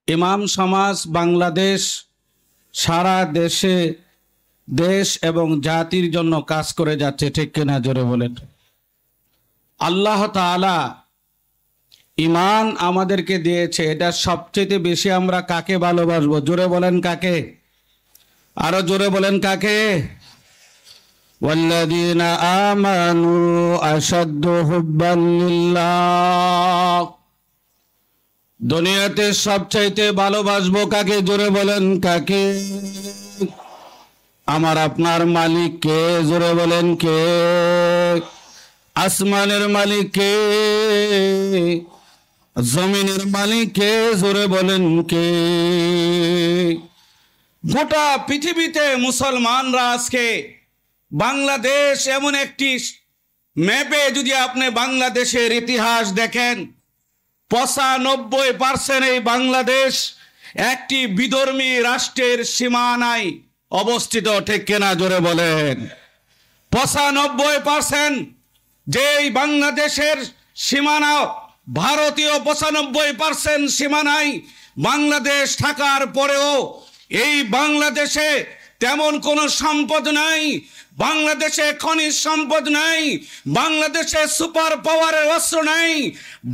ইমাম সমাজ বাংলাদেশ সারা দেশে দেশ এবং জাতির জন্য কাজ করে যাচ্ছে, ঠিক কিনা জোরে বলেন। আল্লাহ তাআলা ঈমান আমাদেরকে দিয়েছে, এটা সবচেয়ে বেশি আমরা কাকে ভালোবাসবো? জোরে বলেন কাকে, আরো জোরে বলেন কাকে? ওয়াল্লাযীনা আমানু আশাদ্দু হুব্বান লিল্লাহ। দুনিয়াতে সবচাইতে ভালোবাসবো কাকে? জোরে বলেন কাকে? আমার আপনার মালিক কে? জোরে বলেন কে? আসমানের মালিক কে? জমিনের মালিক কে? জোরে বলেন কে? গোটা পৃথিবীতে মুসলমানরা আজকে, বাংলাদেশ এমন একটি ম্যাপে যদি আপনি বাংলাদেশের ইতিহাস দেখেন, 95% এই বাংলাদেশ একটি বিধর্মী রাষ্ট্রের সীমানায় অবস্থিত, ঠিক কিনা জোরে বলেন? 95% যেই বাংলাদেশের সীমানা ভারতীয় 95% সীমানায় বাংলাদেশ থাকার পরেও এই বাংলাদেশে তেমন কোনো সম্পদ নাই, বাংলাদেশে খনিজ সম্পদ নাই, বাংলাদেশে সুপার পাওয়ারের অস্ত্র নাই।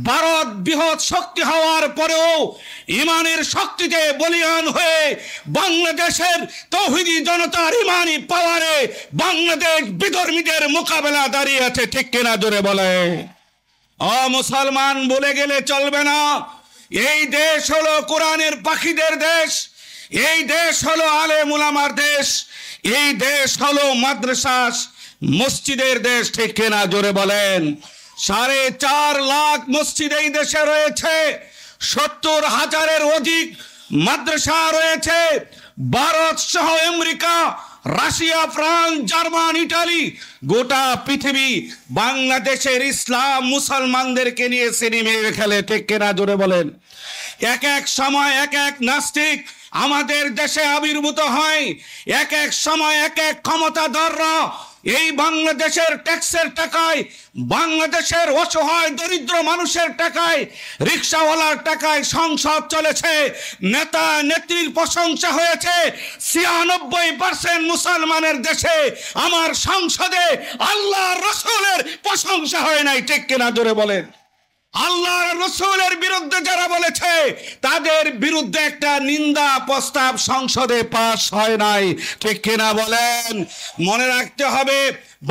ভারত বৃহৎ শক্তি হওয়ার পরেও ইমানের শক্তিতে বলিয়ান হয়ে বাংলাদেশের তৌহিদি জনতার ইমানি পাওয়ারে বাংলাদেশ বিধর্মীদের মোকাবেলা দাঁড়িয়ে আছে, ঠিক কিনা জোরে বলে? মুসলমান বলে গেলে চলবে না। এই দেশ হলো কোরআনের পাখিদের দেশ, এই দেশ হলো আলেম উলামার দেশ, এই দেশ হলো মাদ্রাসা মসজিদের দেশ, ঠিক কিনা জোরে বলেন? 4.5 লাখ মসজিদ এই দেশে রয়েছে, 70,000-এর অধিক মাদ্রাসা রয়েছে। ভারত সহ America, Russia, France, German, Italy, গোটা পৃথিবী বাংলাদেশের ইসলাম মুসলমানদেরকে নিয়ে সিনেমে খেলে, ঠিক কিনা জোরে বলেন? এক এক সময় এক এক নাস্তিক আমাদের দেশে আবির্ভূত হয়, এক এক সময় এক এক ক্ষমতাধররা এই বাংলাদেশের ট্যাক্সের টাকায়, বাংলাদেশের অসহায় দরিদ্র মানুষের টাকায়, রিক্সাওয়ালার টাকায় সংসদ চলেছে, নেতা নেত্রীর প্রশংসা হয়েছে। 96% মুসলমানের দেশে আমার সংসদে আল্লাহর রাসূলের প্রশংসা হয় নাই, ঠিক কিনা জোরে বলেন? আল্লাহর রাসূলের বিরুদ্ধে যারা বলেছে তাদের বিরুদ্ধে একটা নিন্দা প্রস্তাব সংসদে পাস হয় নাই, ঠিক কিনা বলেন? মনে রাখতে হবে,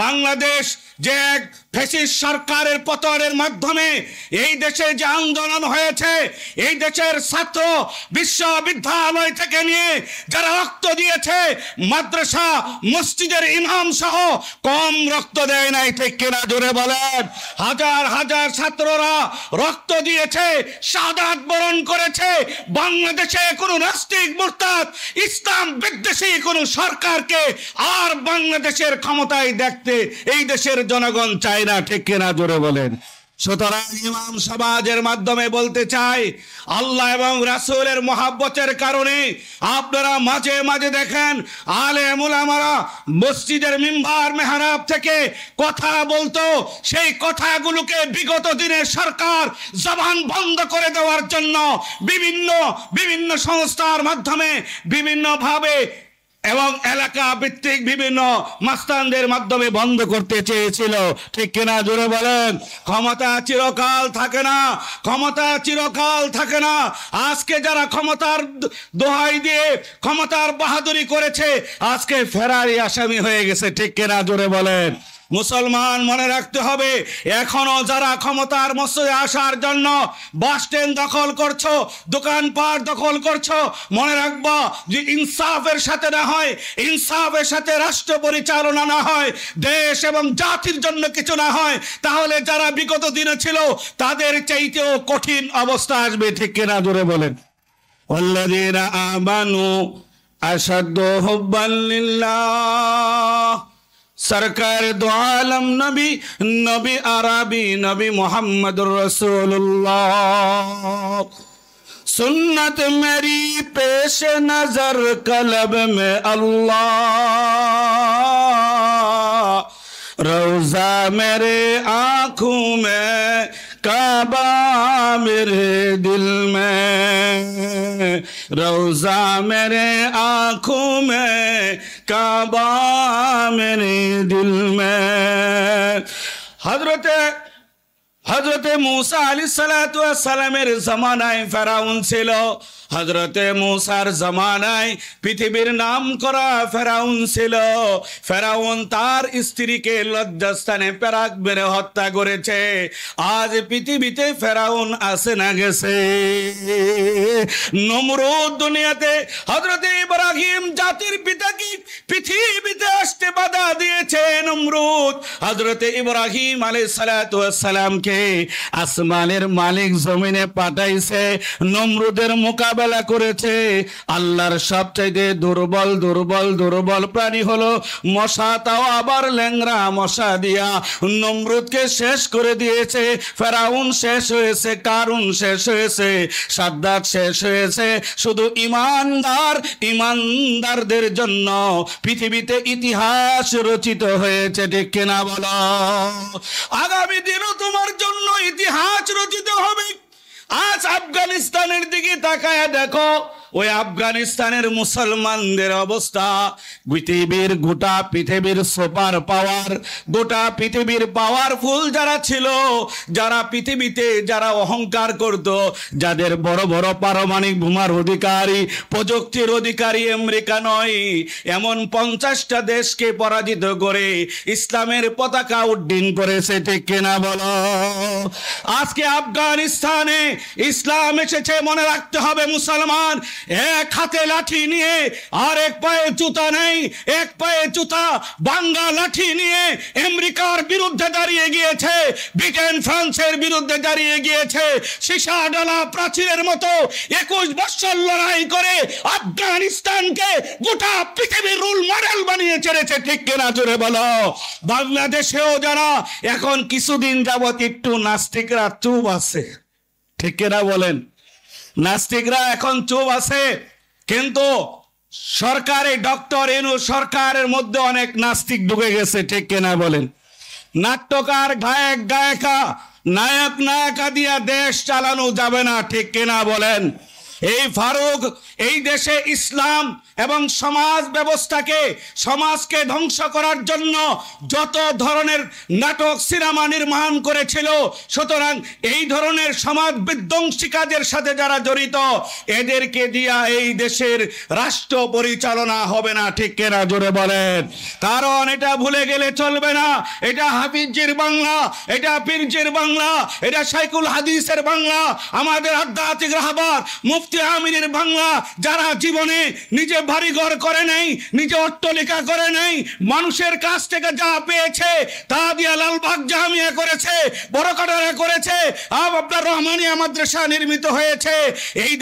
বাংলাদেশ যে এক ফ্যাসিস্ট সরকারের পতনের মাধ্যমে এই দেশে যে আন্দোলন হয়েছে, এই দেশের ছাত্র বিশ্ববিদ্যালয় থেকে নিয়ে যারা রক্ত দিয়েছে, মাদ্রাসা মসজিদের ইমাম সহ কম রক্ত দেয় নাই, ঠিক কিনা জোরে বলেন? হাজার হাজার ছাত্ররা রক্ত দিয়েছে, শাহাদাত বরণ করেছে। বাংলাদেশে কোনো নাস্তিক মুরতাদ ইসলাম বিদ্বেষী কোনো সরকারকে আর বাংলাদেশের ক্ষমতায় দেখতে এই দেশের জনগণ চায় না, ঠিক কিনা জোরে বলেন? সুতরাং ইমাম সমাজের মাধ্যমে বলতে চাই, আল্লাহ এবং রাসূলের মহাব্বতের কারণে আপনারা মাঝে মাঝে দেখেন আলেম উলামারা মসজিদের মিম্বার মেহরাব থেকে কথা বলতো, সেই কথাগুলোকে বিগত দিনের সরকার জবান বন্ধ করে দেওয়ার জন্য বিভিন্ন সংস্থার মাধ্যমে বিভিন্নভাবে এবং এলাকা ভিত্তিক বিভিন্ন মাস্তানদের মাধ্যমে বন্ধ করতে চেয়েছিল, ঠিক কিনা জোরে বলেন? ক্ষমতা চিরকাল থাকে না, ক্ষমতা চিরকাল থাকে না। আজকে যারা ক্ষমতার দোহাই দিয়ে ক্ষমতার বাহাদুরি করেছে আজকে ফেরারি আসামি হয়ে গেছে, ঠিক কিনা জোরে বলেন? মুসলমান মনে রাখতে হবে, এখনো যারা ক্ষমতার মসজিদে আসার জন্য বাস স্ট্যান্ড দখল করছো, দোকানপাট দখল করছো, মনে রাখবা যে ইনসাফের সাথে না হয়, ইনসাফের সাথে রাষ্ট্র পরিচালনা না হয়, দেশ এবং জাতির জন্য কিছু না হয়, তাহলে যারা বিগত দিনে ছিল তাদের চাইতেও কঠিন অবস্থা আসবে, ঠিক কিনা জোরে বলেন? ওয়াল্লাযীনা আমানু আশাদ্দু হুব্বান লিল্লাহ। সরকার দো আলম নবী, নবী আরবি, নবী মুহাম্মদুর রাসূলুল্লাহ। सुन्नत मेरी पेश नजर कलब में अल्लाह, रोजा मेरे आंखों में काबा मेरे दिल में, रोजा मेरे आंखों में, काबा मेरे दिल में। হযরতে মূসা আলাইহিস সালামের জামানায় ফেরাউন ছিল। হযরতে মূসার জামানায় পৃথিবীর নাম করা ফেরাউন ছিল। ফেরাউন তার স্ত্রীকে লজ্জাস্থানে পেরাক মেরে হত্যা করেছে। আজ পৃথিবীতে ফেরাউন আছে না গেছে? নমরুদ দুনিয়াতে হযরতে ইব্রাহিম জাতির পিতাকে পৃথিবীতে আসতে বাধা দিয়েছে। নমরুদ হযরতে ইব্রাহিম আলাইহিস সালামকে আসমানের মালিক জমিনে পাঠাইছে, নমরুদের মোকাবেলা করেছে। আল্লাহর সবচাইতে দুর্বল প্রাণী হলো মশা, তাও আবার ল্যাংড়া মশা দিয়া নমরুদকে শেষ করে দিয়েছে। ফেরাউন শেষ হয়েছে, কারুন শেষ হয়েছে, সাদ্দাত শেষ হয়েছে। শুধু ইমানদারদের জন্য পৃথিবীতে ইতিহাস রচিত হয়েছে, ঠিক কিনা বলো? আগামী দিনও তোমার জন্য ইতিহাস রচিত হবে। আজ আফগানিস্তানের দিকে তাকায় দেখো, ওই আফগানিস্তানের মুসলমানদের অবস্থা। গোটা পৃথিবীর সুপার পাওয়ার, গোটা পৃথিবীর পাওয়ারফুল যারা ছিল, যারা পৃথিবীতে যারা অহংকার করত, যাদের বড় বড় পারমাণবিক বোমার অধিকারী, প্রযুক্তির অধিকারী আমেরিকা নয়, এমন 50টা দেশকে পরাজিত করে ইসলামের পতাকা উড্ডীন করেছে, ঠিক কিনা বলো? আজকে আফগানিস্তানে ইসলাম এসেছে, মনে রাখতে হবে মুসলমান। এক হাতে লাঠি নিয়ে আর এক পায়ে জুতা নেই, এক পায়ে জুতা ভাঙ্গা লাঠি নিয়ে আমেরিকার বিরুদ্ধে দাঁড়িয়ে গিয়েছে, ব্রিটেন ফ্রান্সের বিরুদ্ধে দাঁড়িয়ে গিয়েছে। সীসা ডালা প্রাচীরের মতো 21 বছর লড়াই করে আফগানিস্তানকে গোটা পৃথিবীর রোল মডেল বানিয়ে ছেড়েছে, ঠিক কিনা জোরে বলো? বাংলাদেশেও যারা এখন কিছুদিন যাবত একটু নাস্তিকরা চুপ আছে, ঠিক কিনা বলেন? নাস্তিকরা এখন চুপ আছে, কিন্তু সরকারে ডক্টর ইউনূস সরকারের মধ্যে অনেক নাস্তিক ঢুকে গেছে, ঠিক কিনা বলেন? নাট্যকার, গায়ক গায়িকা, নায়িকা দিয়া দেশ চালানো যাবে না, ঠিক কিনা বলেন? এই ফারুক এই দেশে ইসলাম এবং সমাজ ব্যবস্থাকে, সমাজকে ধ্বংস করার জন্য যত ধরনের নাটক সিনেমা নির্মাণ করেছিল, সুতরাং এই ধরনের সমাজ বিধ্বংসী কাজের সাথে যারা জড়িত, এদেরকে দিয়া এই দেশের রাষ্ট্র পরিচালনা হবে না, ঠিক কিনা জোরে বলেন? কারণ এটা ভুলে গেলে চলবে না, এটা হাফিজজির বাংলা, এটা পীরজির বাংলা, এটা শাইখুল হাদিসের বাংলা, আমাদের আধ্যাত্মিক রাহবার মুফতি আমিনের বাংলা। যারা জীবনে নিজে বাড়িঘর করে নাই, নিজে অট্টালিকা করে নাই, মানুষের কাছ থেকে যা পেয়েছে তা দিয়ে লালবাগ জামিয়া করেছে, বড়কাটারা করেছে, আপনার রহমানিয়া মাদ্রাসা নির্মিত হয়েছে। এই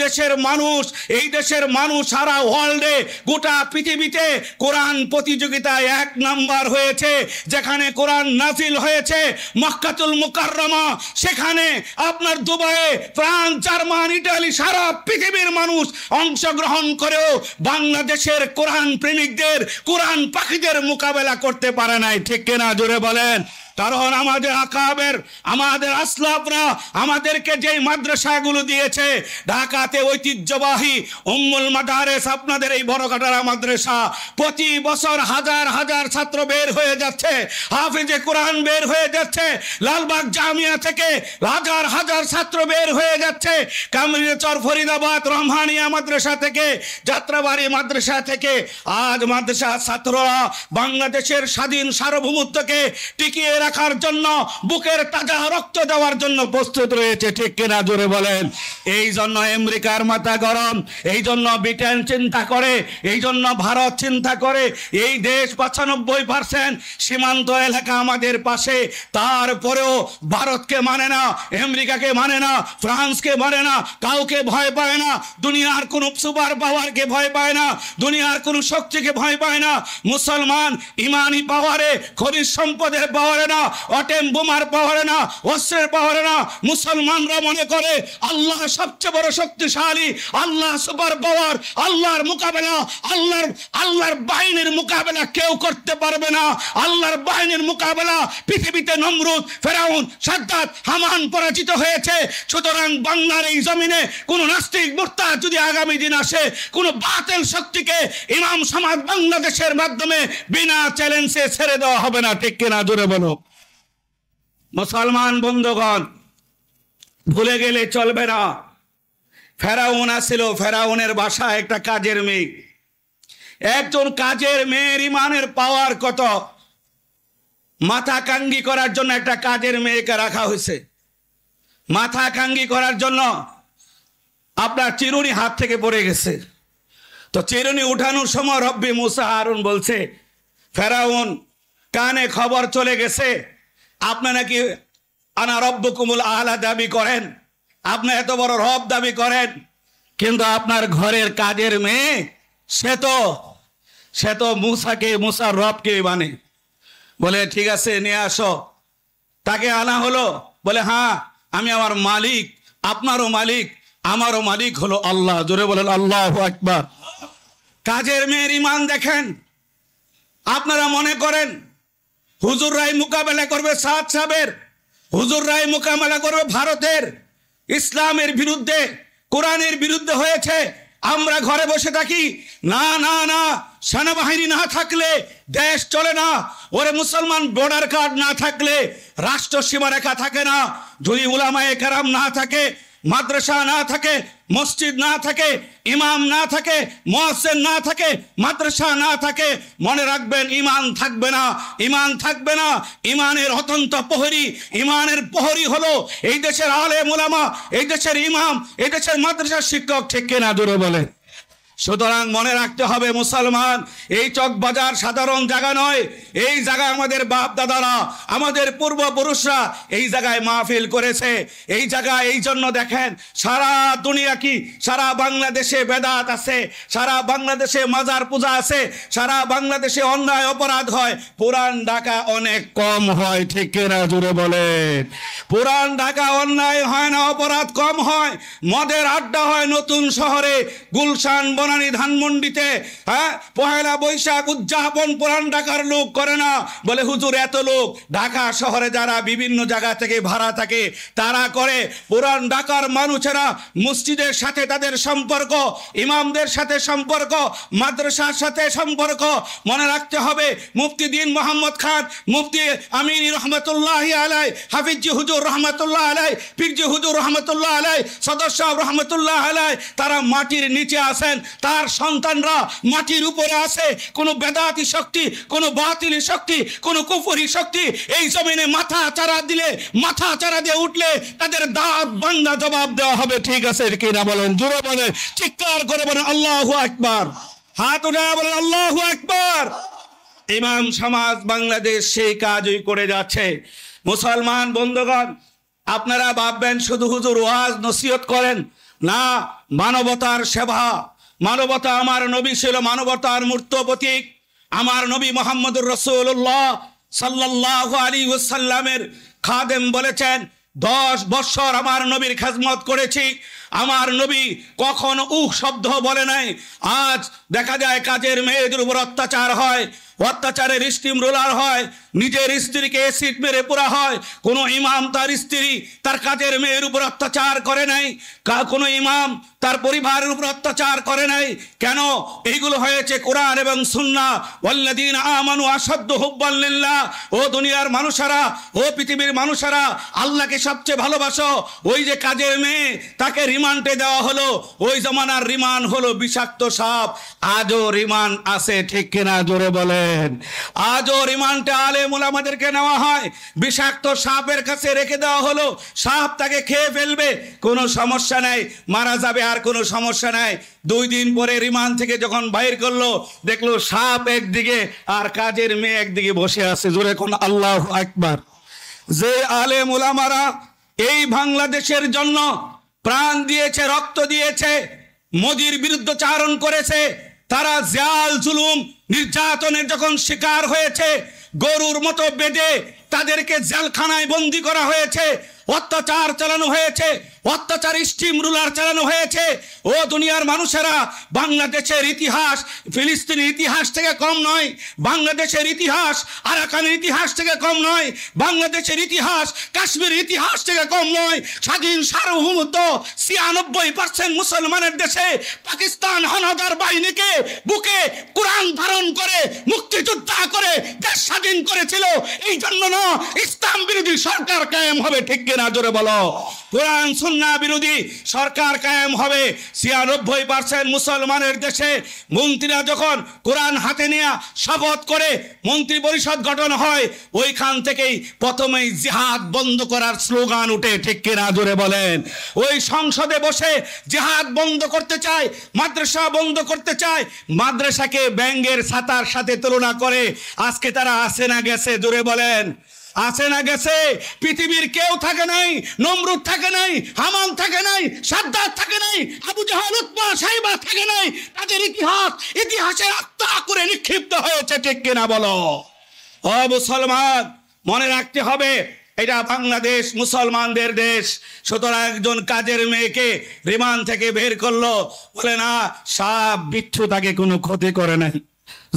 দেশের মানুষ সারা ওয়ার্ল্ডে, গোটা পৃথিবীতে কোরআন প্রতিযোগিতায় 1 নাম্বার হয়েছে। যেখানে কোরআন নাজিল হয়েছে মক্কাতুল মুকাররমা, সেখানে আপনার দুবাইয়ে, ফ্রান্স, জার্মান, ইটালি, সারা পৃথিবীর মানুষ অংশগ্রহণ করেও বাংলাদেশের কোরআন প্রেমিকদের, কোরআন পাখীদের মোকাবেলা করতে পারে নাই, ঠিক কিনা জোরে বলেন? কারণ আমাদের আকাবের, আমাদের আসলাফরা আমাদেরকে যেই মাদ্রাসাগুলো দিয়েছে, ঢাকাতে ঐতিহ্যবাহী উম্মুল মাদারেস, আপনাদের এই বড়কাটারা মাদ্রাসা, প্রতি বছর হাজার হাজার ছাত্র বের হয়ে যাচ্ছে, হাফিজে কোরআন বের হয়ে যাচ্ছে, লালবাগ জামিয়া থেকে হাজার হাজার ছাত্র বের হয়ে যাচ্ছে, কামরিয়াচর ফরিদাবাদ রহমানিয়া মাদ্রাসা থেকে, যাত্রাবাড়ি মাদ্রাসা থেকে। আজ মাদ্রাসা ছাত্ররা বাংলাদেশের স্বাধীন সার্বভৌমত্বকে টিকিয়ে রাখার জন্য, বুকের তাজা রক্ত দেওয়ার জন্য প্রস্তুত রয়েছে, ঠিক কিনা জোরে বলেন? এই জন্য আমেরিকার মাথা গরম, এই জন্য ব্রিটেন চিন্তা করে, এই জন্য ভারত চিন্তা করে। এই দেশ 95% সীমান্ত এলাকা আমাদের পাশে, তারপরেও ভারতকে মানে না, আমেরিকাকে মানে না, ফ্রান্সকে মানে না, কাউকে ভয় পায় না, দুনিয়ার কোন সুপার পাওয়ারকে ভয় পায় না, দুনিয়ার কোন শক্তিকে ভয় পায় না। মুসলমান ইমানি পাওয়ারে, খনিজ সম্পদের পাওয়ারে না, না, অটেম বোমার পাওয়ারে না, অস্ত্রের পাওয়ারে না। মুসলমানরা মনে করে আল্লাহ সবচেয়ে বড় শক্তিশালী, আল্লাহ সুপার পাওয়ার, আল্লাহর মোকাবেলা, আল্লাহর বাহিনীর মোকাবেলা কেউ করতে পারবে না। আল্লাহর বাহিনীর মোকাবেলা পৃথিবীতে নমরুদ, ফেরাউন, সাদ্দাত, হামান পরাজিত হয়েছে। সুতরাং বাংলার এই জমিনে কোন নাস্তিক মুরতাদ যদি আগামী দিন আসে, কোন বাতিল শক্তিকে ইমাম সমাজ বাংলাদেশের মাধ্যমে বিনা চ্যালেঞ্জে ছেড়ে দেওয়া হবে না। ঠিক কিনা জোরে বলো। মুসলমান বন্ধুগণ, ভুলে গেলে চলবে না, ফেরাউন আসিল, ফেরাউনের বাসায় একটা কাজের মেয়ে। একজন কাজের মেয়ের ইমানের পাওয়ার কত! মাথা কাঙ্গি করার জন্য একটা কাজের মেয়েকে রাখা হয়েছে। মাথা কাঙ্গি করার জন্য আপনার চিরুনি হাত থেকে পড়ে গেছে। তো চিরুনি উঠানোর সময় রব্বি মুসা হারুন বলছে, ফেরাউন কানে খবর চলে গেছে আপনি নাকি আনা রব্বুকুমুল আলা দাবি করেন, আপনি এত বড় রব দাবি করেন, কিন্তু আপনার ঘরের কাজের মেয়ে সে তো মুসার রবকে মানে। বলে ঠিক আছে নিয়ে আসো। তাকে আনা হলো। বলে হ্যাঁ, আমি আমার মালিক, আপনারও মালিক, আমারও মালিক হলো আল্লাহ। জোরে বলেন আল্লাহু আকবার। কাজের মেয়ের ইমান দেখেন। আপনারা মনে করেন হুজুররাই মোকাবেলা করবে সাদ সাহেবের, হুজুররাই মোকাবেলা করবে ভারতের, ইসলামের বিরুদ্ধে, কোরআনের বিরুদ্ধে হয়েছে, আমরা ঘরে বসে থাকি? না না না, সেনাবাহিনী না থাকলে দেশ চলে না। ওরে মুসলমান, বর্ডার কার্ড না থাকলে রাষ্ট্র সীমারেখা থাকে না। যদি উলামায়ে কেরাম না থাকে, মাদ্রাসা না থাকে, মসজিদ না থাকে, ইমাম না থাকে, মুয়াজ্জিন না থাকে, মাদ্রাসা না থাকে, মনে রাখবেন ইমান থাকবে না, ইমান থাকবে না। ইমানের অত্যন্ত প্রহরী, ইমানের প্রহরী হলো এই দেশের আলেম উলামা, এই দেশের ইমাম, এই দেশের মাদ্রাসার শিক্ষক। ঠিক কিনা জোরে বলে। সুতরাং মনে রাখতে হবে মুসলমান, এই চকবাজার সাধারণ জায়গা নয়। এই জায়গায় আমাদের বাপ দাদারা, আমাদের পূর্বপুরুষরা এই জায়গায় মাহফিল করেছে। এই জায়গায় এই জন্য দেখেন সারা দুনিয়া কি, সারা বাংলাদেশে বেদাত আছে, সারা বাংলাদেশে মাজার পূজা আছে, সারা বাংলাদেশে অন্যায় অপরাধ হয়, পুরান ঢাকা অনেক কম হয়। ঠিক কিনা জোরে বলেন। পুরান ঢাকা অন্যায় হয় না, অপরাধ কম হয়। মদের আড্ডা হয় নতুন শহরে, গুলশান, বনানী, ধানমন্ডিতে। হ্যাঁ, পহেলা বৈশাখ উদযাপন পুরান ঢাকার লোক করে না। বলে হুজুর এত লোক, ঢাকা শহরে যারা বিভিন্ন জায়গা থেকে ভাড়া থাকে তারা করে। পুরান ঢাকার মানুষেরা মসজিদের সাথে তাদের সম্পর্ক, ইমামদের সাথে সম্পর্ক, মাদ্রাসার সাথে সম্পর্ক। মনে রাখতে হবে মুফতি দ্বীন মোহাম্মদ খান, মুফতি আমিন রহমতুল্লাহ আলাই, হাফিজি হুজুর রহমতুল্লাহ আলাই, পীরজি হুজুর রহমতুল্লাহ আলাই, সদস্য রহমতুল্লাহ আলাই, তারা মাটির নিচে আছেন, তার সন্তানরা মাটির উপরে আছে। কোনো বেদাতি শক্তি, কোনো বাতিলি শক্তি, কোনো কুফরি শক্তি এই জমিনে মাথা চারা দিলে, মাথা চারা দিয়ে উঠলে তাদের দাঁত ভাঙা জবাব দেওয়া হবে। ঠিক আছে কিনা বলেন? জোরে বলেন, চিৎকার করে বলেন আল্লাহু আকবার। হাত উঠে বলেন আল্লাহু আকবার। ইমাম সমাজ বাংলাদেশ সেই কাজই করে যাচ্ছে। মুসলমান বন্ধুগণ, আপনারা ভাববেন শুধু হুজুর ওয়াজ নসিহত করেন না, মানবতার সেবা, মানবতা। আমার নবী ছিল মানবতার মূর্ত প্রতীক। আমার নবী মুহাম্মদুর রাসূলুল্লাহ সাল্লাল্লাহু আলাইহি ওয়াসাল্লামের খাদেম বলেছেন 10 বছর আমার নবীর খেদমত করেছি। আমার নবী কখনো শব্দ বলে নাই। আজ দেখা যায় কাজের মেয়েদের উপর অত্যাচার হয়, অত্যাচারের স্টিম রোলার হয়, নিজের স্ত্রীকে এসিড মেরে পোড়া হয়। কোনো ইমাম তার স্ত্রী, তার কাজের মেয়ের উপর অত্যাচার করে নাই। কোনো ইমাম তার পরিবারের উপর অত্যাচার করে নাই। কেন? এইগুলো হয়েছে কোরআন এবং সুন্নাহ। ওয়াল্লাযীনা আমানু আশাদ্দু হুব্বান লিল্লাহ। ও দুনিয়ার মানুষেরা, ও পৃথিবীর মানুষেরা, আল্লাহকে সবচেয়ে ভালোবাসো। ওই যে কাজের মেয়ে, তাকে রিমান্ডে দেওয়া হলো। ওই জমানার রিমান্ড হলো বিষাক্ত সাপ। আজও রিমান্ড আছে। ঠিক কিনা জোরে বলেন? আজও রিমান্ডে আলেম ওলামাদেরকে নেওয়া হয়। বিষাক্ত সাপের কাছে রেখে দেওয়া হলো, সাপ তাকে খেয়ে ফেলবে, কোনো সমস্যা নাই, মারা যাবে, আর কোনো সমস্যা নাই। 2 দিন পরে রিমান্ড থেকে যখন বাইর করলো, দেখলো সাপ একদিকে আর কাজের মেয়ে একদিকে বসে আছে। জোরে কোন আল্লাহু আকবার। যে আলেম ওলামারা এই বাংলাদেশের জন্য প্রাণ দিয়েছে, রক্ত দিয়েছে, মোদির বিরুদ্ধচারণ করেছে, তারা জাল জুলুম নির্যাতনের যখন শিকার হয়েছে, গরুর মতো বেঁধে তাদেরকে জেলখানায় বন্দী করা হয়েছে, অত্যাচার চালানো হয়েছে, অত্যাচার স্টিম রুলার চালানো হয়েছে। ও দুনিয়ার মানুষেরা, বাংলাদেশের ইতিহাস ফিলিস্তিনের ইতিহাস থেকে কম নয়, বাংলাদেশের ইতিহাস আরাকানের ইতিহাস থেকে কম নয়, বাংলাদেশের ইতিহাস কাশ্মীরের ইতিহাস থেকে কম নয়। স্বাধীন সার্বভৌমত্ব ৯৬% মুসলমানের দেশে পাকিস্তান হানাদার বাহিনীকে বুকে কোরআন ধারণ করে মুক্তিযোদ্ধা করে দেশ স্বাধীন করেছিল। এই জন্য না ইসলাম বিরোধী সরকার কায়েম হবে, ঠিক কিনা জোরে বলো? কোরআন সুন্নাহ বিরোধী সরকার কায়েম হবে ৯৬% মুসলমানের দেশে। মন্ত্রীরা যখন কোরআন হাতে নিয়ে শপথ করে মন্ত্রী পরিষদ গঠন হয়, ওইখান থেকেই প্রথমেই জিহাদ বন্ধ করার স্লোগান উঠে, ঠিক কিনা জোরে বলেন? ওই সংসদে বসে জিহাদ বন্ধ করতে চায়, মাদ্রাসা বন্ধ করতে চায়, মাদ্রাসাকে ব্যাঙের ছাতার সাথে তুলনা করে। আজকে তারা আসে না গেছে? জোরে বলেন, আসে না গেছে? পৃথিবীর কেউ থাকে নাই, নমরুদ থাকে নাই, হামান থাকে নাই, সাদ্দাত থাকে নাই, আবু জাহাল উতবা সাইবা থাকে নাই। তাদের ইতিহাসের আত্মা করে নিক্ষিপ্ত হয়েছে, ঠিক কিনা বলো? ও মুসলমান, মনে রাখতে হবে এটা বাংলাদেশ মুসলমানদের দেশ। সুতরাং একজন কাজের মেয়েকে রিমান্ড থেকে বের করলো, বলে না সাপ বিচ্ছু তাকে কোনো ক্ষতি করে নাই।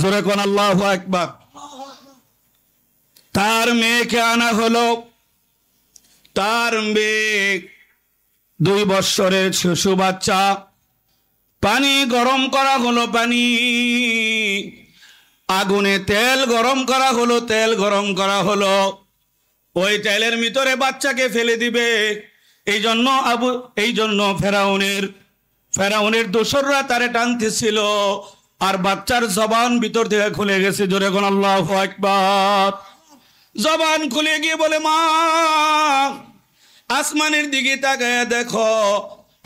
জোরে কোন আল্লাহু আকবার। তার মেয়েকে আনা হলো, তার মেয়ে 2 বৎসরের শিশু বাচ্চা। পানি গরম করা হলো, পানি আগুনে তেল গরম করা হলো, তেল গরম করা হলো। ওই তেলের ভিতরে বাচ্চাকে ফেলে দিবে। এই জন্য ফেরাউনের দোসররা তারে টানতেছিল, আর বাচ্চার জবান ভিতর থেকে খুলে গেছে। জোরে কোন আল্লাহু আকবার। জবান খুলে গিয়ে বলে, মা আসমানের দিকে তাকায় দেখো,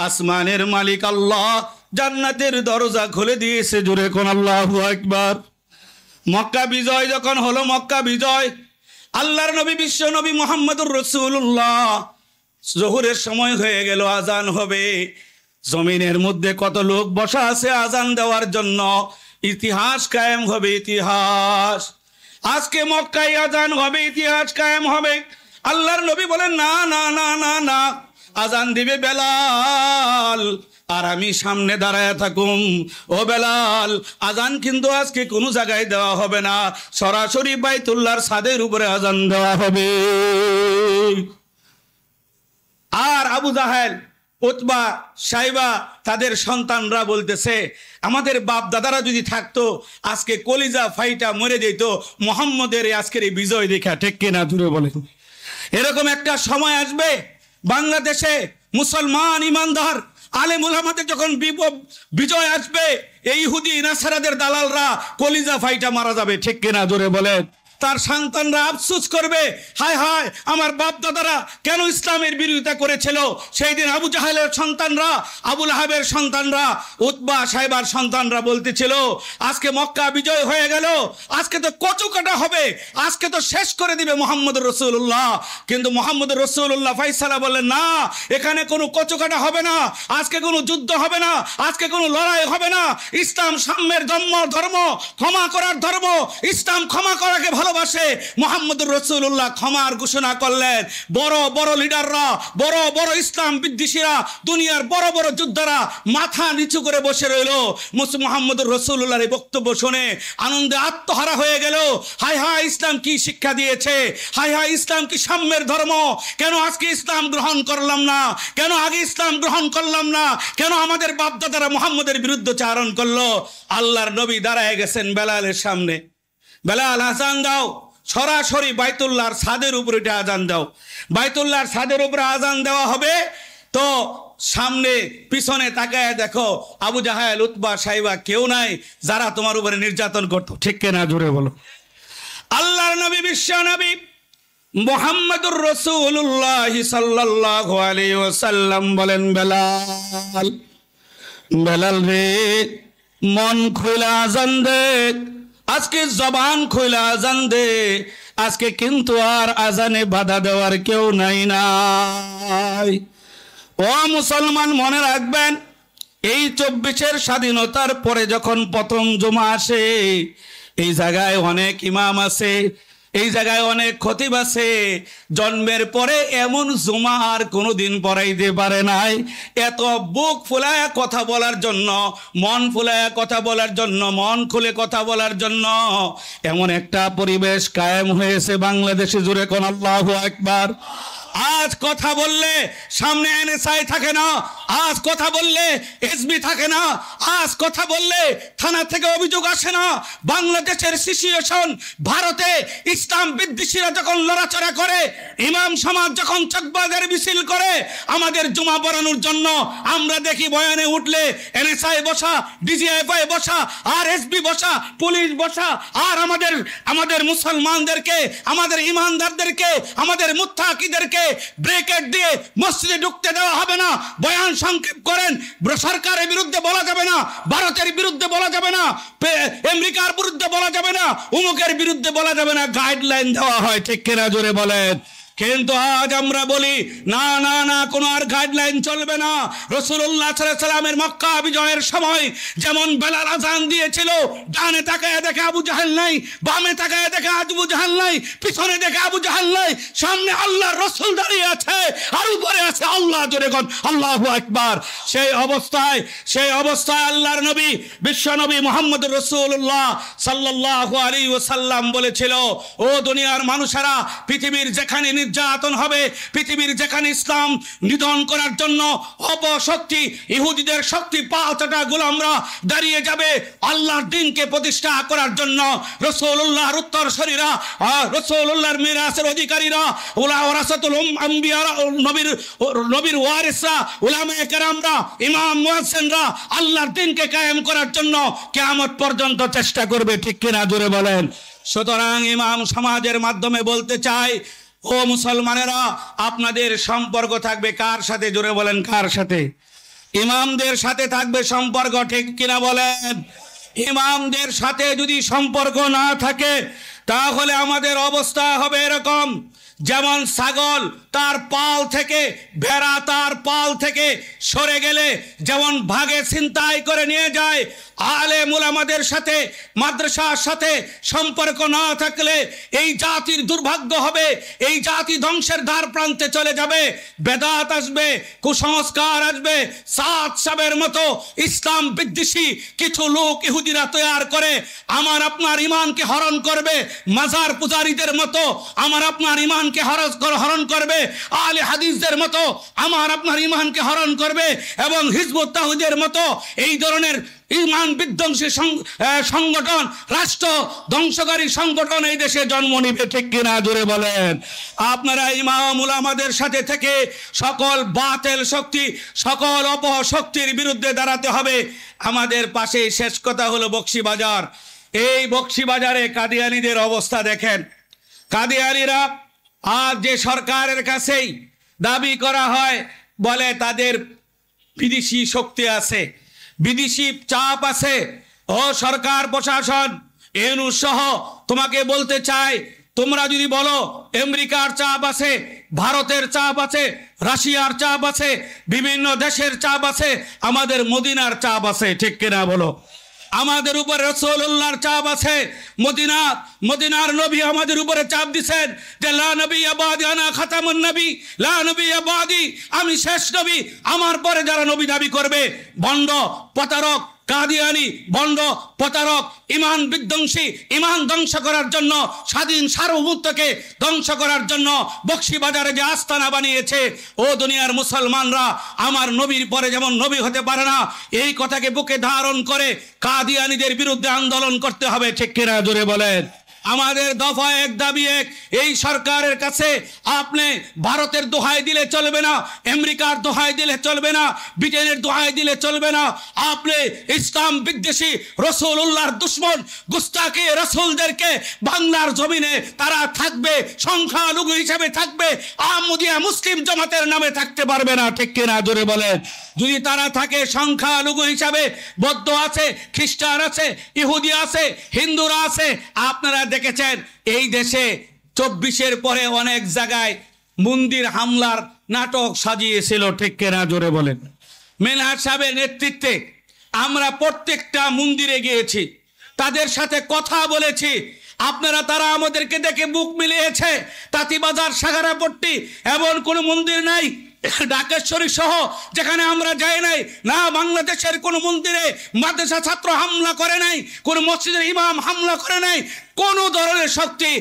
আসমানের মালিক আল্লাহ জান্নাতের দরজা খুলে দিয়েছে। জোরে কোন আল্লাহু আকবার। মক্কা বিজয় যখন হলো, মক্কা বিজয়, আল্লাহর নবী বিশ্ব নবী মুহাম্মদুর রাসূলুল্লাহ, জোহরের সময় হয়ে গেল, আজান হবে। জমিনের মধ্যে কত লোক বসা আছে আজান দেওয়ার জন্য। ইতিহাস কায়েম হবে, ইতিহাস। আজকে মক্কায় আজান হবে, ইতিহাস কায়েম হবে। আল্লাহর নবী বলেন, না না না না না, আজান দিবে বেলাল, আর আমি সামনে দাঁড়ায় থাকুম। ও বেলাল, আজান কিন্তু আজকে কোনো জায়গায় দেওয়া হবে না, সরাসরি বাইতুল্লাহর ছাদের উপরে আজান দেওয়া হবে। আর আবু জাহেল, উতবা, সাইবা তাদের সন্তানরা বলতেছে, আমাদের বাপ দাদারা যদি থাকতো আজকে কলিজা ফাইটা মরে যেত মুহাম্মদের আজকের এই বিজয় দেখা, ঠিক কিনা জুড়ে বলে? এরকম একটা সময় আসবে বাংলাদেশে মুসলমান ইমানদার আলেম উলামাদের যখন বিজয় আসবে, এই ইহুদি নাসারাদের দালালরা কলিজা ফাইটা মারা যাবে, ঠিক কিনা জোরে বলেন? তার সন্তানরা আফসোস করবে, হায় হায় আমার বাপ দাদারা কেন ইসলামের বিরোধিতা করেছিল। সেই দিন আবু জাহেলের সন্তানরা, আবু লাহাবের সন্তানরা, উতবা সাইবার সন্তানরা বলতেছিল, আজকে মক্কা বিজয় হয়ে গেল, আজকে তো কচু কাটা হবে, আজকে তো শেষ করে দিবে মুহাম্মদুর রাসূলুল্লাহ। কিন্তু মুহাম্মদুর রাসূলুল্লাহ ফায়সালা বললেন, না, এখানে কোনো কচু কাটা হবে না, আজকে কোনো যুদ্ধ হবে না, আজকে কোনো লড়াই হবে না। ইসলাম সাম্যের ধর্ম, ক্ষমা করার ধর্ম। ইসলাম ক্ষমা করাকে ভালোবাসে। মুহাম্মদুর রাসূলুল্লাহ ক্ষমার ঘোষণা করলেন। বড় বড় লিডাররা, বড় বড় ইসলাম বিদ্বেষীরা, দুনিয়ার বড় বড় যোদ্ধারা মাথা নিচু করে বসে রইল। মুহাম্মদুর রাসূলুল্লাহর এই বক্তব্য শুনে আনন্দে আত্মহারা হয়ে গেল। হায় হায়, ইসলাম কি শিক্ষা দিয়েছে, হায় হায়, ইসলাম কি সাম্যের ধর্ম। কেন আজকে ইসলাম গ্রহণ করলাম না, কেন আগে ইসলাম গ্রহণ করলাম না, কেন আমাদের বাপদাদারা মুহাম্মদের বিরুদ্ধে চারণ করলো। আল্লাহর নবী দাঁড়ায় গেছেন বেলালের সামনে, বেলাল আজান দাও, সরাসরি বাইতুল্লাহর ছাদের উপরে আজান দাও। বাইতুল্লাহর ছাদের উপরে আজান দেওয়া হবে তো সামনে পিছনে তাকায় দেখো, আবু জাহেল, উতবা, সাইবা কেউ নাই যারা তোমার উপরে নির্যাতন করতো, ঠিক কিনা জোরে বলো? আল্লাহর নবী বিশ্ব নবী মুহাম্মদুর রাসূলুল্লাহ সাল্লাল্লাহু আলাইহি ওয়াসাল্লাম বলেন, বেলাল, বেলাল রে, মন খোলা আজান দে, আজকে জবান খোলা আজান দে। আজকে কিন্তু আর আজানে বাধা দেওয়ার কেউ নাই। ও মুসলমান, মনে রাখবেন, এই 24-এর স্বাধীনতার পরে যখন প্রথম জুমা আসে, এই জায়গায় অনেক ইমাম আছে, এই জায়গায় অনেক খতিব আছে, জন্মের পরে এমন জুমা আর কোনোদিন পড়াইতে পারে নাই। এত বুক ফুলায় কথা বলার জন্য, মন ফুলায় কথা বলার জন্য, মন খুলে কথা বলার জন্য এমন একটা পরিবেশ কায়েম হয়েছে বাংলাদেশে। জুড়ে কোন আল্লাহু আকবার। আজ কথা বললে সামনে এনএসআই থাকে না, আজ কথা বললে এসবি থাকে না, আজ কথা বললে থানা থেকে অভিযোগ আসে না। বাংলাদেশের সিচুয়েশন, ভারতে ইসলাম বিদ্বেষীরা যখন লড়াচড়া করে, ইমাম সমাজ যখন চকবাজার মিছিল করে আমাদের জুমা পড়ানোর জন্য, আমরা দেখি বয়ানে উঠলে এনএসআই বসা, ডিজিএফআই বসা, আর এসবি বসা, পুলিশ বসা। আর আমাদের মুসলমানদেরকে, আমাদের ইমানদারদেরকে, আমাদের মুত্তাকিদেরকে ব্রেকেট দিয়ে মসজিদে ঢুকতে দেওয়া হবে না। বয়ান সংক্ষেপ করেন, সরকারের বিরুদ্ধে বলা যাবে না, ভারতের বিরুদ্ধে বলা যাবে না, আমেরিকার বিরুদ্ধে বলা যাবে না, উমুকের বিরুদ্ধে বলা যাবে না, গাইডলাইন দেওয়া হয়। ঠিক কিনা জোরে বলেন। কিন্তু আজ আমরা বলি না না না, কোনো আর গাইডলাইন চলবে না। রাসূলুল্লাহ সাল্লাল্লাহু আলাইহি সাল্লামের মক্কা বিজয়ের সময় যেমন বেলাল আযান দিয়েছিল, ডানে তাকায় দেখে আবু জাহেল নাই, বামে তাকায় দেখে আবু জাহেল নাই, পিছনে দেখে আবু জাহেল নাই, সামনে আল্লাহর রাসূল দাঁড়িয়ে আছে, আর উপরে আছে আল্লাহ। জোরে কোন আল্লাহু আকবার। সেই অবস্থায় আল্লাহর নবী, বিশ্ব নবী মুহাম্মদ রাসূলুল্লাহ সাল্লাল্লাহু আলাইহি ওয়াসাল্লাম বলেছিল, ও দুনিয়ার মানুষেরা, পৃথিবীর যেখানে নির্যাতন হবে, পৃথিবীর যেখানে ইসলাম নিধন করার জন্য অপশক্তি, ইহুদিদের শক্তি পাঁচটা গোলামরা দাঁড়িয়ে যাবে আল্লাহর দ্বীনকে প্রতিষ্ঠা করার জন্য। রাসূলুল্লাহর উত্তরসূরিরা, রাসূলুল্লাহর মিরাসের অধিকারীরা, ওয়ারাসাতুল আম্বিয়া, নবীর ওয়ারিসরা, উলামায়ে কেরামরা, ইমাম মুয়াজ্জিনরা আল্লাহর দ্বীনকে কায়েম করার জন্য কিয়ামত পর্যন্ত চেষ্টা করবে। ঠিক কিনা জোরে বলেন। সুতরাং ইমাম সমাজের মাধ্যমে বলতে চাই, ও মুসলমানেরা, আপনাদের সম্পর্ক থাকবে কার সাথে? জোরে বলেন, কার সাথে? ইমামদের সাথে থাকবে সম্পর্ক। ঠিক কিনা বলেন। ইমামদের সাথে যদি সম্পর্ক না থাকে তাহলে আমাদের অবস্থা হবে এরকম, যেমন ছাগল তার পাল থেকে, ভেড়া তার পাল থেকে সরে গেলে যেমন ভাগে ছিনতাই করে নিয়ে যায়, আলেম উলামাদের সাথে, মাদ্রাসার সাথে সম্পর্ক না থাকলে এই জাতির দুর্ভাগ্য হবে, এই জাতি ধ্বংসের ধার প্রান্তে চলে যাবে। বেদাত আসবে, কুসংস্কার আসবে, সাদ সাবের মতো ইসলাম বিদ্বেষী কিছু লোক ইহুদিরা তৈরি করে আমার আপনার ইমানকে হরণ করবে। মাজার পূজারীদের মতো আমার আপনার ইমানকে হরণ করবে, আলে হাদিসদের মতো আমার আপনার ইমানকে হরণ করবে, এবং হিজবুত তাওহীদের মতো এই ধরনের ইমান বিধ্বংসী সংগঠন, রাষ্ট্র ধ্বংসকারী সংগঠন এই দেশে জন্ম নিবে। ঠিক কিনা জোরে বলেন। আপনারা ইমাম উলামাদের সাথে থেকে সকল বাতিল শক্তি, সকল অপশক্তির বিরুদ্ধে দাঁড়াতে হবে। আমাদের পাশে শেষ কথা হলো বকশীবাজার। এই বকশীবাজারে কাদিয়ানীদের অবস্থা দেখেন। কাদিয়ানীরা আজ যে সরকারের কাছেই দাবি করা হয়, বলে তাদের বিদেশি শক্তি আছে, বিদেশি চাপ আছে। ও সরকার প্রশাসন, ইউনূস সহ তোমাকে বলতে চাই, তোমরা যদি বলো আমেরিকার চাপ আছে, ভারতের চাপ আছে, রাশিয়ার চাপ আছে, বিভিন্ন দেশের চাপ আছে, আমাদের মদিনার চাপ আছে। ঠিক কিনা বলো? আমাদের উপরে রাসূলুল্লাহর চাপ আছে। মদিনার নবী আমাদের উপরে চাপ দিবেন যে লা নবিয়্যা বাদি, আনা খাতামুন নবী, লা নবিয়্যা বাদি, আমি শেষ নবী, আমার পরে যারা নবী দাবি করবে ভণ্ড, প্রতারক, কাদিয়ানি, ভণ্ড, প্রতারক, ইমান বিধ্বংসী, ইমান ধ্বংস করার জন্য, স্বাধীন সার্বভৌমত্বকে ধ্বংস করার জন্য বকশীবাজারে যে আস্তানা বানিয়েছে, ও দুনিয়ার মুসলমানরা, আমার নবীর পরে যেমন নবী হতে পারে না, এই কথাকে বুকে ধারণ করে কাদিয়ানীদের বিরুদ্ধে আন্দোলন করতে হবে। ঠিক কিনা জোরে বলেন। আমাদের দফা এক, দাবি এক, এই সরকারের কাছে আপনি ভারতের দোহাই দিলে চলবে না, আমেরিকার দোহাই দিলে চলবে না, ব্রিটেনের দোহাই দিলে চলবে না। আপনি ইসলাম বিদ্বেষী, রাসূলুল্লাহর দুশমন, গুস্তাখে রাসূলদেরকে বাংলার জমিনে তারা থাকবে, সংখ্যালঘু হিসেবে থাকবে, আহমদিয়া মুসলিম জামাতের নামে থাকতে পারবে না। ঠিক কিনা জোরে বলেন। যদি তারা থাকে সংখ্যালঘু হিসাবে, বৌদ্ধ আছে, খ্রিস্টান আছে, ইহুদি আছে, হিন্দুরা আছে। আপনারা দেখেছেন এই দেশে 24-এর পরে অনেক জায়গায় মন্দির হামলার নাটক সাজিয়েছিল। ঠিক কিনা জোরে বলেন। মেনহাজ সাহেবের নেতৃত্বে আমরা প্রত্যেকটা মন্দিরে গিয়েছি, তাদের সাথে কথা বলেছি। আপনারা তারা আমাদেরকে দেখে বুক মিলিয়েছে। তাঁতিবাজার, সাগারাপট্টি এমন কোনো মন্দির নাই, ঢাকেশ্বরী সহ যেখানে আমরা যাই নাই না, বাংলাদেশের কোনো মন্দিরে মাদ্রাসা ছাত্র হামলা করে নাই, কোনো মসজিদের ইমাম হামলা করে নাই, কোন ধরনের শক্তি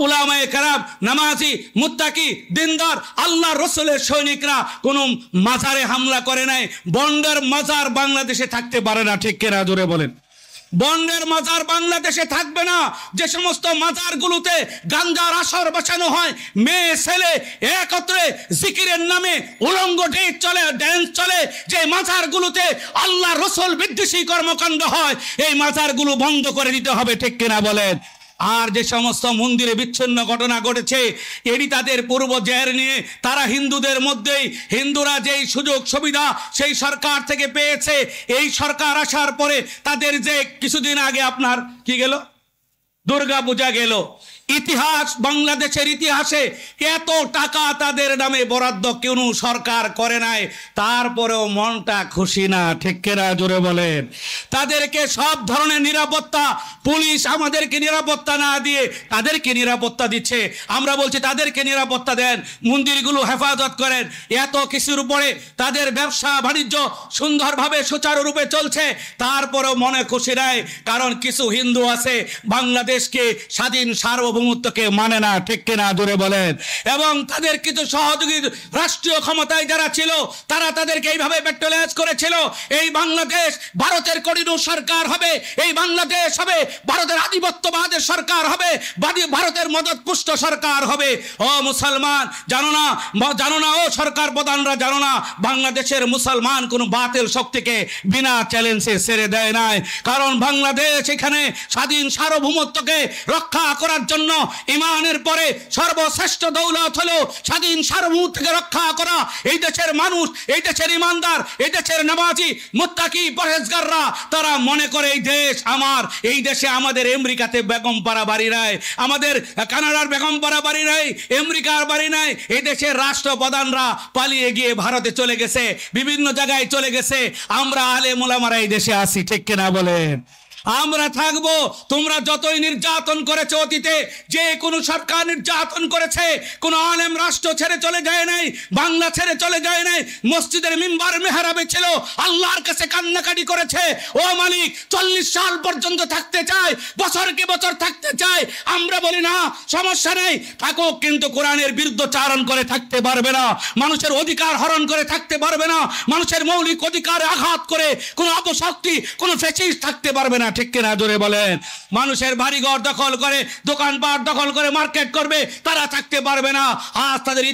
উলামায়ে কেরাম, নামাজি, মুত্তাকি, দিনদার, আল্লাহ রসুলের সৈনিকরা কোনো মাজারে হামলা করে নাই। বন্ডের মাজার বাংলাদেশে থাকতে পারে না, ঠিক কিনা জোরে বলেন? বন্ডের মাজার বাংলাদেশে থাকবে না। যে সমস্ত মাজারগুলোতে গাঞ্জার আসর বসানো হয়, মেয়ে ছেলে একত্রে জিকিরের নামে উলঙ্গ ড্যান্স চলে, যে মাজারগুলোতে আল্লাহ রসুল বিদ্বেষী কর্মকাণ্ড হয়, এই মাজারগুলো বন্ধ করে দিতে হবে, ঠিক কিনা বলেন? আর যে সমস্ত মন্দিরে বিচ্ছিন্ন ঘটনা ঘটেছে, এটি তাদের পূর্ব জের নিয়ে তারা হিন্দুদের মধ্যেই, হিন্দুরা যেই সুযোগ সুবিধা সেই সরকার থেকে পেয়েছে, এই সরকার আসার পরে তাদের যে কিছুদিন আগে আপনার কি গেল, দুর্গা পূজা গেল, ইতিহাস, বাংলাদেশের ইতিহাসে এত টাকা তাদের নামে বরাদ্দ কোনো সরকার করে নাই, তারপরেও মনটা খুশি না, ঠিক কিনা জোরে বলেন? তাদেরকে সব ধরনের নিরাপত্তা, পুলিশ আমাদেরকে নিরাপত্তা না দিয়ে তাদেরকে নিরাপত্তা দিচ্ছে। আমরা বলছি তাদেরকে নিরাপত্তা দেন, মন্দিরগুলো হেফাজত করেন। এত কিছুর উপরে তাদের ব্যবসা বাণিজ্য সুন্দরভাবে সুচারুরূপে চলছে, তারপরেও মনে খুশি নাই, কারণ কিছু হিন্দু আছে বাংলাদেশকে স্বাধীন সার্বভৌমত্বকে মানে না, ঠিক কিনা জোরে বলেন? এবং তাদের কিছু সহযোগী রাষ্ট্রীয় ক্ষমতায় যারা ছিল, তারা তাদেরকে এইভাবে পেট্রোলাইজ করেছিল, এই বাংলাদেশ ভারতের করিডোর সরকার হবে, এই বাংলাদেশ হবে ভারতের আধিপত্যবাদের সরকার হবে, ভারতের মদতপুষ্ট সরকার হবে। ও মুসলমান, জানো না ও সরকার প্রধানরা জানো না, বাংলাদেশের মুসলমান কোনো বাতিল শক্তিকে বিনা চ্যালেঞ্জে ছেড়ে দেয় নাই। কারণ বাংলাদেশ এখানে স্বাধীন সার্বভৌমত্বকে রক্ষা করার জন্য ইমানের পরে সর্বশ্রেষ্ঠ দৌলত হলো স্বাধীন সার্বভৌমত্বকে রক্ষা করা। এই দেশের মানুষ, এই দেশের ইমানদার, এই দেশের নামাজি, মুত্তাকি, পরহেজগাররা তারা মনে করে এই দেশ আমার, এই দেশে আমাদের আমেরিকাতে বেগমপাড়া বাড়ি নাই, আমাদের কানাডার বেগমপাড়া বাড়ি নাই, আমেরিকার বাড়ি নাই। এই দেশের রাষ্ট্রপ্রধানরা পালিয়ে গিয়ে ভারতে চলে গেছে, বিভিন্ন জায়গায় চলে গেছে, আমরা আলেম ওলামারা এই দেশে আছি, ঠিক কিনা বলেন? আমরা থাকবো। তোমরা যতই নির্যাতন করেছো অতীতে, যে কোনো সরকার নির্যাতন করেছে, কোনো আলেম রাষ্ট্র ছেড়ে চলে যায় নাই, বাংলা ছেড়ে চলে যায় নাই, মসজিদের মিম্বার মেহরাবে ছিল, আল্লাহর কাছে কান্নাকাটি করেছে, ও মালিক 40 সাল পর্যন্ত থাকতে চায়, বছরকে বছর থাকতে চায়। আমরা বলি না, সমস্যা নেই, থাকুক, কিন্তু কোরআনের বিরুদ্ধচারণ করে থাকতে পারবে না, মানুষের অধিকার হরণ করে থাকতে পারবে না, মানুষের মৌলিক অধিকারে আঘাত করে কোনো অপশক্তি, কোনো ফ্যাসিস্ট থাকতে পারবে না, ঠিক কিনা জোরে বলেন? মানুষের বাড়িঘর দখল করে, দোকানপাট দখল করে মার্কেট করবে, তারা থাকতে পারবে না। আজ তাদের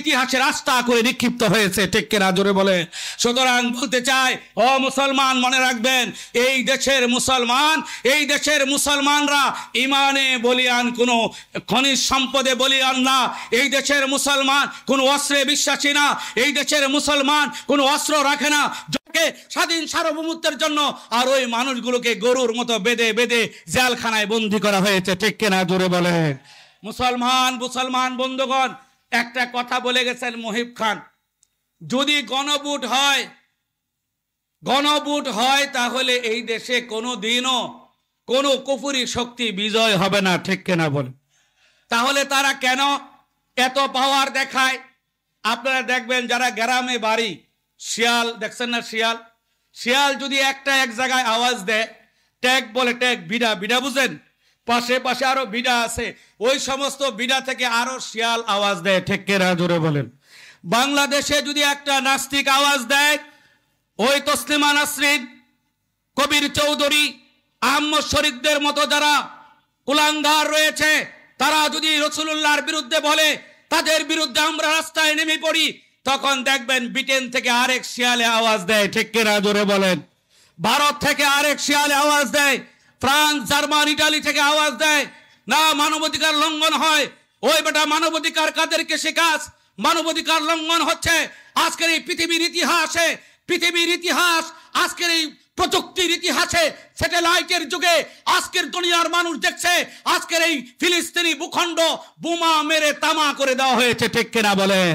ইতিহাসের রাস্তা করে নিক্ষিপ্ত হয়েছে, ঠিক কিনা জোরে বলে? সুতরাং বলতে চাই, ও মুসলমান, মনে রাখবেন, এই দেশের মুসলমানরা ইমানে বলিয়ান, কোনো খনিজ সম্পদে বলিয়ান না। এই দেশের মুসলমান কোনো অস্ত্রে বিশ্বাসী না, এই দেশের মুসলমান কোনো অস্ত্র রাখে না স্বাধীন সার্বভৌমত্বের জন্য। আর ওই মানুষগুলোকে গরুর মতো বেঁধে বেঁধে জেলখানায় বন্দী করা হয়েছে, ঠিক কিনা জোরে বলে? মুসলমান বন্ধুগণ, একটা কথা বলে গেছেন মুহিব খান, যদি গণভোট হয় তাহলে এই দেশে কোনো দিনও কোনো কুফরি শক্তি বিজয় হবে না, ঠিক কিনা বলে? তাহলে তারা কেন এত পাওয়ার দেখায়? আপনারা দেখবেন যারা গ্রামে বাড়ি, শিয়াল দেখছেন না, শিয়াল যদি এক জায়গায় আওয়াজ দেয়, ট্যাগ বলে, ট্যাগ, বিড়া বুঝেন, পাশে আরো বিড়া আছে, ওই সমস্ত বিড়া থেকে আরো শিয়াল আওয়াজ দেয়, ঠিক কিনা জোরে বলেন? বাংলাদেশে যদি একটা নাস্তিক আওয়াজ দেয়, ওই তসলিমা নাসরিন, কবির চৌধুরী, আহমদ শরীফদের মতো যারা কুলাঙ্গার রয়েছে, তারা যদি রাসূলুল্লাহর বিরুদ্ধে বলে, তাদের বিরুদ্ধে আমরা রাস্তায় নেমে পড়ি, তখন দেখবেন ব্রিটেন থেকে আরেক শিয়ালে আওয়াজ দেয়, ঠিক কিনা জোরে বলেন? ভারত থেকে আরেক শিয়ালে আওয়াজ দেয়, ফ্রান্স, জার্মান, ইটালি থেকে আওয়াজ দেয়, না মানবাধিকার লঙ্ঘন হয়। ওই বেটা, মানবাধিকার কাদেরকে শেখাস? মানবাধিকার লঙ্ঘন হচ্ছে আজকের এই পৃথিবীর ইতিহাস, আজকের এই প্রযুক্তির ইতিহাসে স্যাটেলাইটের যুগে আজকের দুনিয়ার মানুষ দেখছে আজকের এই ফিলিস্তিনি ভূখণ্ড বোমা মেরে তামা করে দেওয়া হয়েছে, ঠিক কিনা বলেন?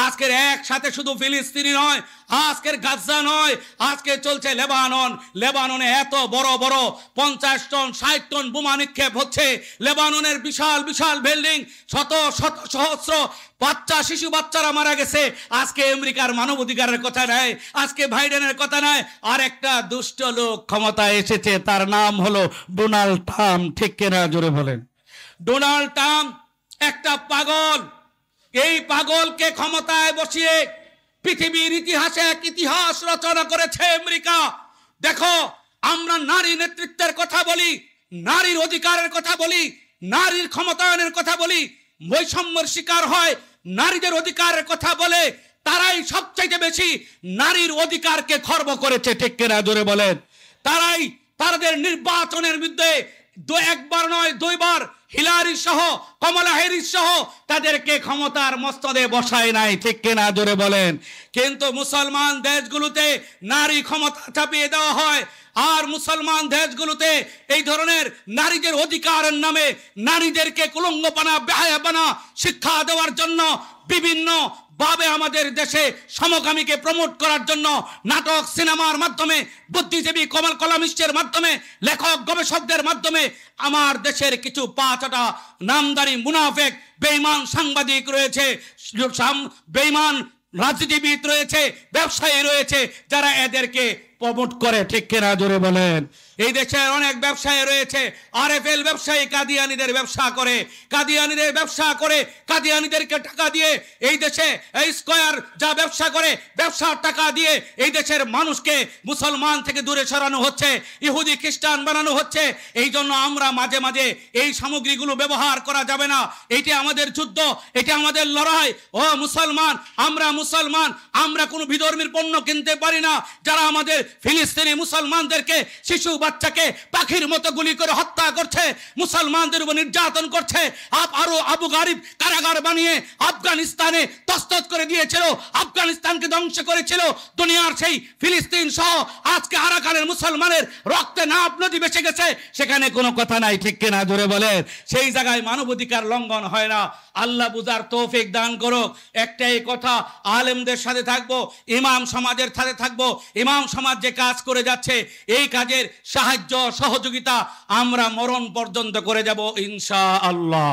আজকের একসাথে শুধু ফিলিস্তিনি নয়, আজকের গাজা নয়, আজকে চলছে লেবানন। লেবাননে এত বড় বড় 50 টন 60 টন বোমা নিক্ষেপ হচ্ছে। লেবাননের বিশাল বিশাল বিল্ডিং, শত শত সহস্র বাচ্চা, শিশু বাচ্চারা মারা গেছে। আজকে আমেরিকার মানবাধিকারের কথা নাই, আজকে বাইডেনের কথা নাই। আর একটা দুষ্ট লোক ক্ষমতায় এসেছে, তার নাম হলো ডোনাল্ড ট্রাম্প, ঠিক কিনা জোরে বলেন? ডোনাল্ড ট্রাম্প একটা পাগল। এই পাগলকে ক্ষমতায় বসিয়ে পৃথিবীর ইতিহাসে এক ইতিহাস রচনা করেছে আমেরিকা। দেখো, আমরা নারী নেতৃত্বের কথা বলি, নারীর অধিকারের কথা বলি, নারীর ক্ষমতায়নের কথা বলি, বৈষম্যের শিকার হয়, নারীদের অধিকারের কথা বলে, তারাই সবচাইতে বেশি নারীর অধিকারকে খর্ব করেছে, ঠিক কিনা জোরে বলেন? তারাই তাদের নির্বাচনের বিরুদ্ধে একবার নয় 2 বার হিলারি সহ কমলা হ্যারিস সহ তাদেরকে ক্ষমতার মস্তদে বসায় নাই, ঠিক কিনা জোরে বলেন? কিন্তু মুসলমান দেশগুলোতে নারী ক্ষমতা চাপিয়ে দেওয়া হয়। আর মুসলমান দেশগুলোতে এই ধরনের নারীদের অধিকারের নামে নারীদেরকে কুলঙ্গপানা, বেহায়াপানা শিক্ষা দেওয়ার জন্য বিভিন্ন ভাবে আমাদের দেশে সমকামীকে প্রমোট করার জন্য নাটক, সিনেমার মাধ্যমে, বুদ্ধিজীবী কলামিস্টের মাধ্যমে, লেখক গবেষকদের মাধ্যমে আমার দেশের কিছু 5টা নামদারি মুনাফেক বেঈমান সাংবাদিক রয়েছে, বেঈমান রাজনীতিবিদ রয়েছে, ব্যবসায়ী রয়েছে, যারা এদেরকে প্রমোট করে, ঠিক কিনা জোরে বলেন? এই দেশের অনেক ব্যবসায়ী রয়েছে, আরএফএল ব্যবসায়ী কাদিয়ানিদের ব্যবসা করে, কাদিয়ানিদের ব্যবসা করে, কাদিয়ানিদেরকে টাকা দিয়ে এই দেশে এই স্কয়ার যা ব্যবসা করে, ব্যবসার টাকা দিয়ে এই দেশের মানুষকে মুসলমান থেকে দূরে সরানো হচ্ছে, ইহুদি খ্রিস্টান বানানো হচ্ছে। এই জন্য আমরা মাঝে মাঝে এই সামগ্রীগুলো ব্যবহার করা যাবে না। এটা আমাদের যুদ্ধ, এটা আমাদের লড়াই। ও মুসলমান, আমরা মুসলমান, আমরা কোনো বিধর্মীর পণ্য কিনতে পারি না। যারা আমাদের ফিলিস্তিনি মুসলমানদেরকে, শিশু বাচ্চাকে পাখির মতো গুলি করে হত্যা করছে, মুসলমানদের উপর নির্যাতন করছে, আরো আবু গারিব কারাগার বানিয়ে আফগানিস্তানে তস্তত করে দিয়েছিল, আফগানিস্তানকে ধ্বংস করেছিল। দুনিয়ার সেই ফিলিস্তিন সহ আজকে আরাকানের মুসলমানের রক্তে নাপ নদী বেঁচে গেছে, সেখানে কোনো কথা নাই, ঠিক কিনা জোরে বলেন? সেই জায়গায় মানবাধিকার লঙ্ঘন হয় না। আল্লাহ বুঝার তৌফিক দান করো। একটাই কথা, আলেমদের সাথে থাকবো, ইমাম সমাজের সাথে থাকবো। ইমাম সমাজ যে কাজ করে যাচ্ছে, এই কাজের সাহায্য সহযোগিতা আমরা মরণ পর্যন্ত করে যাব ইনশাআল্লাহ।